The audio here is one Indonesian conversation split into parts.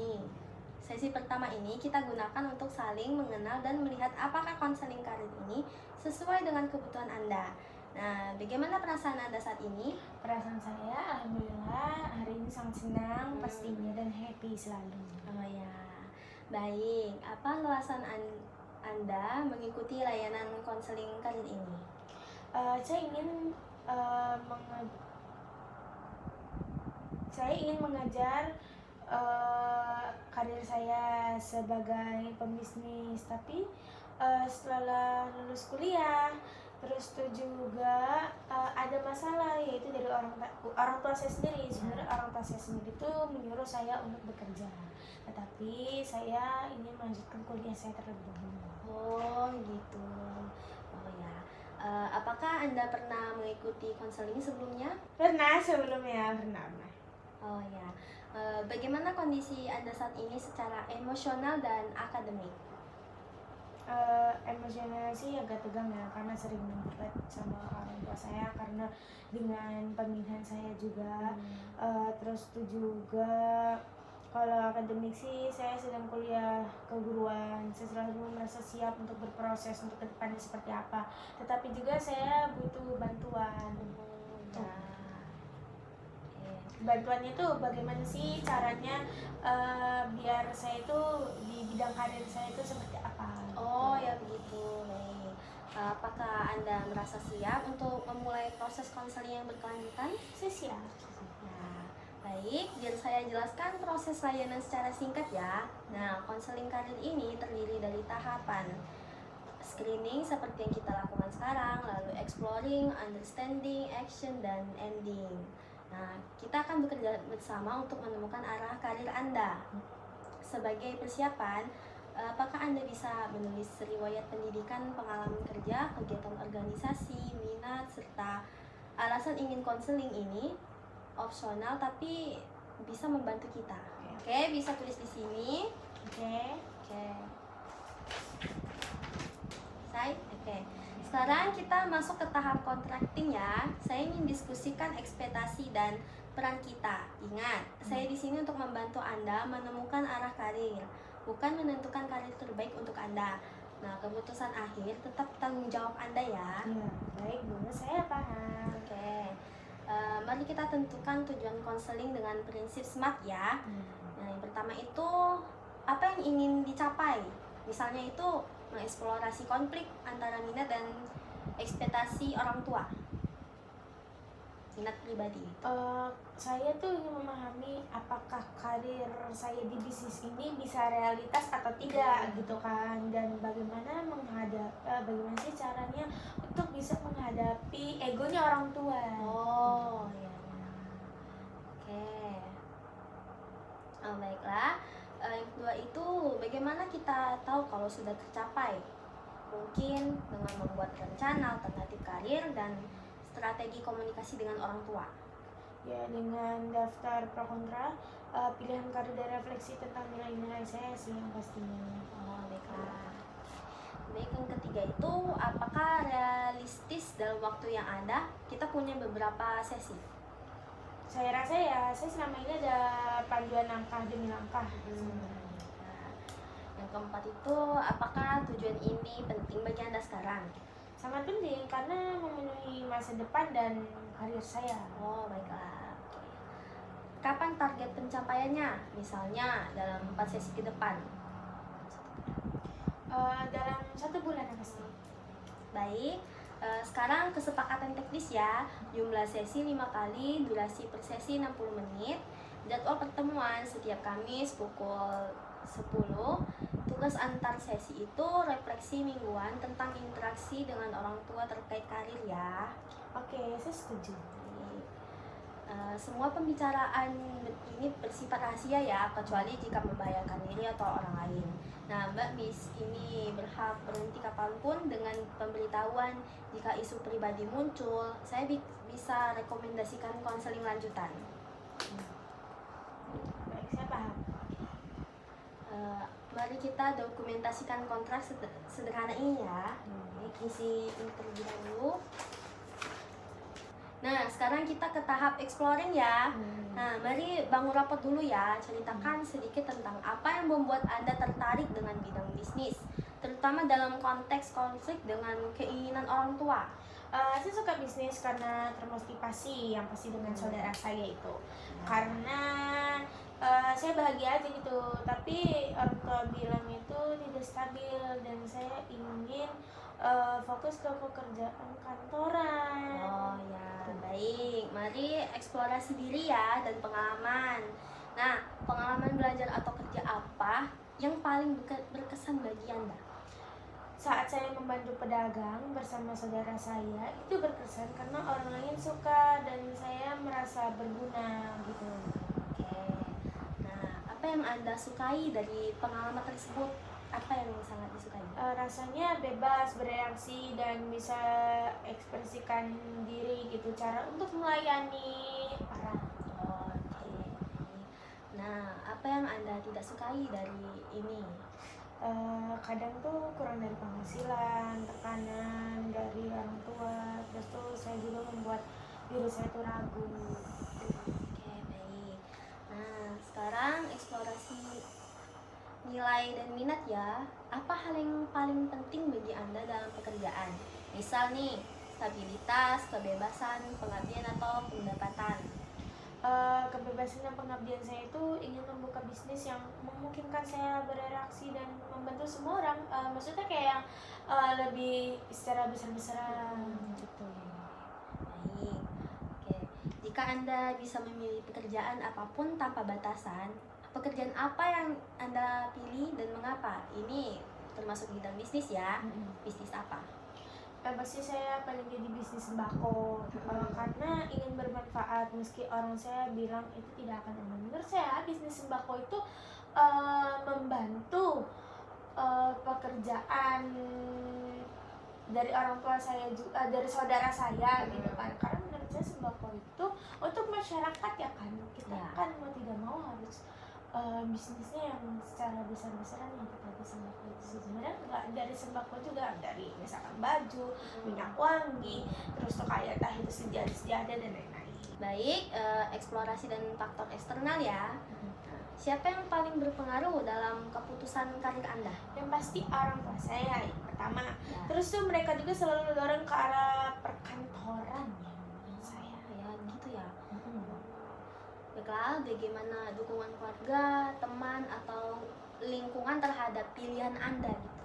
ini. Sesi pertama ini kita gunakan untuk saling mengenal dan melihat apakah konseling karir ini sesuai dengan kebutuhan Anda. Nah, bagaimana perasaan Anda saat ini? Perasaan saya, alhamdulillah, hari ini sangat senang pastinya dan happy selalu. Oh ya, baik. Apa alasan Anda mengikuti layanan konseling karir ini? Saya ingin mengajar karir saya sebagai pembisnis, tapi setelah lulus kuliah, terus tuh juga ada masalah, yaitu dari orang tua saya sendiri. Sebenarnya orang tua saya sendiri tuh menyuruh saya untuk bekerja, tetapi saya ingin melanjutkan kuliah saya terlebih dahulu. Oh gitu. Oh ya. Apakah Anda pernah mengikuti konseling sebelumnya? Pernah sebelumnya, pernah. Oh ya. Bagaimana kondisi Anda saat ini secara emosional dan akademik? Emosional sih agak tegang ya, karena sering debat sama orang tua saya, karena dengan pemilihan saya juga. Terus tuh juga kalau akademik sih saya sedang kuliah keguruan, saya selalu merasa siap untuk berproses untuk kedepannya seperti apa, tetapi juga saya butuh bantuan. Bantuannya itu bagaimana sih caranya biar saya itu di bidang karir saya itu seperti apa? Oh ya begitu, baik. Apakah Anda merasa siap untuk memulai proses konseling yang berkelanjutan? Saya siap. Nah, baik, biar saya jelaskan proses layanan secara singkat ya. Nah, konseling karir ini terdiri dari tahapan screening seperti yang kita lakukan sekarang, lalu exploring, understanding, action, dan ending. Nah, kita akan bekerja bersama untuk menemukan arah karir Anda. Sebagai persiapan, apakah Anda bisa menulis riwayat pendidikan, pengalaman kerja, kegiatan organisasi, minat, serta alasan ingin konseling ini? Opsional tapi bisa membantu kita. Oke, bisa tulis di sini. Oke. Oke. Sekarang kita masuk ke tahap contracting ya. Saya ingin diskusikan ekspektasi dan peran kita. Ingat, saya di sini untuk membantu Anda menemukan arah karir, bukan menentukan karir terbaik untuk Anda. Nah, keputusan akhir tetap tanggung jawab Anda ya. Iya, baik Bu, saya paham. Oke. Mari kita tentukan tujuan konseling dengan prinsip SMART ya. Nah, yang pertama itu apa yang ingin dicapai? Misalnya itu mengeksplorasi konflik antara minat dan ekspektasi orang tua. Minat pribadi. Saya tuh ingin memahami apakah karir saya di bisnis ini bisa realitas atau tidak gitu kan, dan bagaimana bagaimana sih caranya untuk bisa menghadapi egonya orang tua. Oh ya. Oke. Baiklah. Yang kedua itu bagaimana kita tahu kalau sudah tercapai? Mungkin dengan membuat rencana alternatif karir dan strategi komunikasi dengan orang tua. Ya, dengan daftar pro kontra, pilihan karir dan refleksi tentang nilai-nilai saya sih yang pastinya. Oh, baiklah. Baik, yang ketiga itu apakah realistis dalam waktu yang ada? Kita punya beberapa sesi. Saya rasa ya, saya selama ini ada panduan langkah demi langkah. Nah, yang keempat itu apakah tujuan ini penting bagi Anda sekarang? Sangat penting karena memenuhi masa depan dan karir saya. Oh, baiklah. Oke. Kapan target pencapaiannya? Misalnya dalam 4 sesi ke depan. Dalam 1 bulan pasti. Baik. Sekarang kesepakatan teknis ya. Jumlah sesi 5 kali, durasi per sesi 60 menit. Jadwal pertemuan setiap Kamis pukul 10. Tugas antar sesi itu refleksi mingguan tentang interaksi dengan orang tua terkait karir ya. Oke, saya setuju. Semua pembicaraan ini bersifat rahasia ya, kecuali jika membahayakan diri atau orang lain. Nah, Mbak Miss ini berhak berhenti kapanpun dengan pemberitahuan jika isu pribadi muncul. Saya bisa rekomendasikan konseling lanjutan. Baik, saya paham. Mari kita dokumentasikan kontrak sederhana ini ya. Isi ini terlebih dahulu. Nah, sekarang kita ke tahap exploring ya. Nah, mari bangun rapot dulu ya. Ceritakan sedikit tentang apa yang membuat Anda tertarik dengan bidang bisnis, terutama dalam konteks konflik dengan keinginan orang tua. Saya suka bisnis karena termotivasi yang pasti dengan saudara saya itu. Karena saya bahagia aja gitu, tapi orang tua bilang itu tidak stabil dan saya ingin fokus ke pekerjaan kantoran. Oh ya, baik. Mari eksplorasi diri ya dan pengalaman. Nah, pengalaman belajar atau kerja apa yang paling berkesan bagi Anda? Saat saya membantu pedagang bersama saudara saya itu berkesan karena orang lain suka dan saya merasa berguna gitu. Oke. Nah, apa yang Anda sukai dari pengalaman tersebut? Apa yang sangat disukai? Rasanya bebas bereaksi dan bisa ekspresikan diri gitu, cara untuk melayani orang. Oke. Nah, apa yang Anda tidak sukai dari ini? Kadang tuh kurang dari penghasilan, tekanan dari orang tua, terus tuh saya juga membuat diri saya tuh ragu. Oke, baik. Nah, sekarang eksplorasi nilai dan minat ya. Apa hal yang paling penting bagi Anda dalam pekerjaan? Misal nih, stabilitas, kebebasan, pengabdian, atau pendapatan. Kebebasan dan pengabdian saya itu ingin membuka bisnis yang memungkinkan saya bereaksi dan membantu semua orang. Maksudnya kayak yang lebih secara besar-besaran gitu. Baik. Oke. Jika Anda bisa memilih pekerjaan apapun tanpa batasan, pekerjaan apa yang Anda pilih dan mengapa? Ini termasuk bidang bisnis ya. Bisnis apa? Pasti saya paling jadi bisnis sembako karena ingin bermanfaat meski orang saya bilang itu tidak akan aman. Menurut saya bisnis sembako itu membantu pekerjaan dari orang tua saya juga, dari saudara saya gitu kan. Karena menurut saya sembako itu untuk masyarakat ya kan, kita Ya. kan mau tidak mau harus bisnisnya yang secara besar-besaran yang kita bisa sembako itu sih. Sebenarnya nggak dari sembako juga, dari misalkan baju, minyak wangi, terus tuh kayak tah itu sejadah dan lain-lain. Baik, eksplorasi dan faktor eksternal ya. Siapa yang paling berpengaruh dalam keputusan karir Anda? Yang pasti orang tua saya yang pertama. Ya. Terus tuh mereka juga selalu mendorong ke arah perkantoran ya menurut saya. Ya, gitu ya. Baiklah, bagaimana dukungan keluarga, teman, atau lingkungan terhadap pilihan Anda gitu?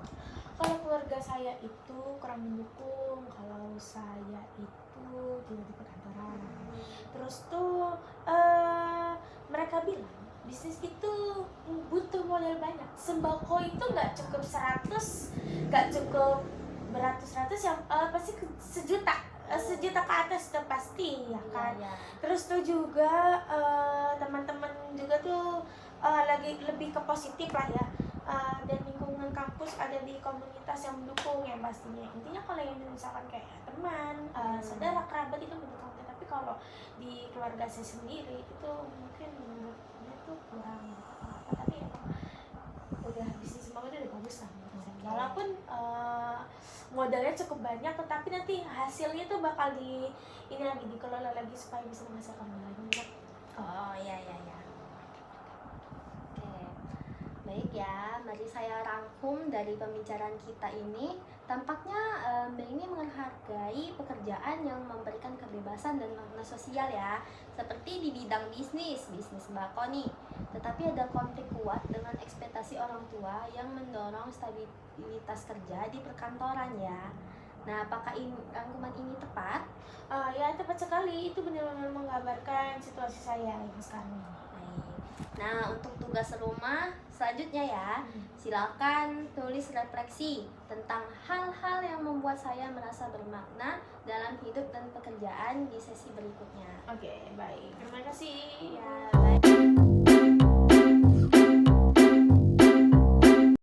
Kalau keluarga saya itu kurang mendukung, kalau saya itu tidak di perkantoran. Terus tuh mereka bilang bisnis itu butuh modal banyak. Sembako itu nggak cukup 100, nggak cukup beratus-ratus, yang pasti sejuta. Sejuta ke atas udah pasti ya kan. Ya. Terus tuh juga teman-teman juga tuh lagi lebih ke positif lah ya. Dan lingkungan kampus ada di komunitas yang mendukung yang pastinya. Intinya kalau yang misalkan kayak teman, saudara, kerabat itu mendukung. Tapi kalau di keluarga saya sendiri itu mungkin menurutnya tuh kurang apa. Tapi emang udah bisnis sembako itu udah bagus lah menurut saya. Walaupun modalnya cukup banyak, tetapi nanti hasilnya tuh bakal dikelola lagi supaya bisa menghasilkan banyak. Oh, ya. Oke. Baik ya, mari saya rangkum dari pembicaraan kita ini. Tampaknya Mbak ini menghargai pekerjaan yang memberikan kebebasan dan makna sosial ya. Seperti di bidang bisnis sembako nih. Tetapi ada konflik kuat dengan ekspektasi orang tua yang mendorong stabilitas kerja di perkantoran ya. Nah, apakah rangkuman ini tepat? Ya tepat sekali, itu benar-benar menggambarkan situasi saya yang sekarang ini. Baik. Nah, untuk tugas rumah selanjutnya ya, silakan tulis refleksi tentang hal-hal yang membuat saya merasa bermakna dalam hidup dan pekerjaan di sesi berikutnya. Oke, baik. Terima kasih. Ya, baik.